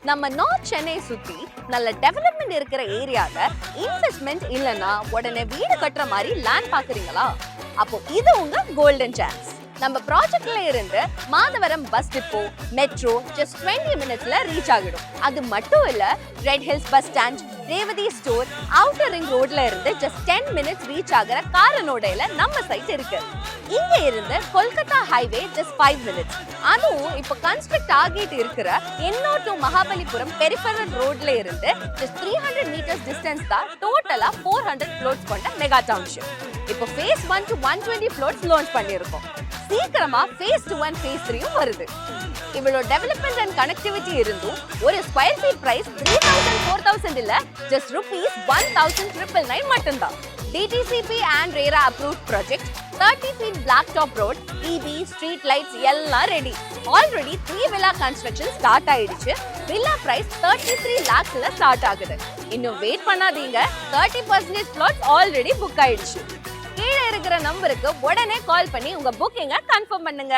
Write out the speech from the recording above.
நம்ம நார்த் சென்னை சுத்தி நல்ல டெவலப்மெண்ட் இருக்கிற ஏரியால இன்வெஸ்ட்மெண்ட் இல்லனா உடனே வீடு கட்டுற மாதிரி லேண்ட் பாக்குறீங்களா? அப்போ இது உங்க கோல்டன் சான்ஸ். நம்ம ப்ராஜெக்ட்ல இருந்து Madhavaram bus depot metro just 20 மினிட்ஸ்ல ரீச் ஆகிடும். அது மட்டும் இல்ல, red hills bus stand, Revathi store, outer ring ரோட்ல இருந்து ஜஸ்ட் 10 மினிட்ஸ் ரீச் ஆகிற காரனோடையில நம்ம சைட் இருக்கு. இங்க இருந்து கொல்கத்தா ஹைவே ஜஸ்ட் 5 மினிட்ஸ். அதுவும் இப்ப கன்ஸ்ட்ரக்ட் ஆகிட்டு இருக்கிற எண்ணூர் டு மகாபலிபுரம் பெரிஃபரல் ரோட்ல இருந்து ஜஸ்ட் 300 மீட்டர்ஸ் டிஸ்டன்ஸ் தான் டோட்டலா 400 ஃப்ளோட்ஸ் கொண்ட மெகா டவுன்ஷிப். இப்போ phase 1 to 120 ஃப்ளோட்ஸ் லான்ச் பண்ணியிருக்கோம். சீக்கிரமா phase 2 and phase 3 வருது. இவ்வளோ டெவலப்மெண்ட் அண்ட் கனெக்டிவிட்டி இருந்தும் ஒரு ஸ்கொயர் ஃபீட் பிரைஸ் 3000 4000 இல்ல, ஜஸ்ட் ₹1,999 மட்டும்தான். DTCP and RERA approved project, 30 feet blacktop road, EB, street lights எல்லாம் ready. Already 3 villa construction start ஆயிடுச்சு. வில்லா பிரைஸ் 33 lakhsல ஸ்டார்ட் ஆகுது. இன்னும் வெயிட் பண்ணாதீங்க, 30% plots ஆல்ரெடி புக் ஆயிடுச்சு. கீழே இருக்கிற நம்பருக்கு உடனே கால் பண்ணி உங்க புக்கிங்கை கன்ஃபார்ம் பண்ணுங்க.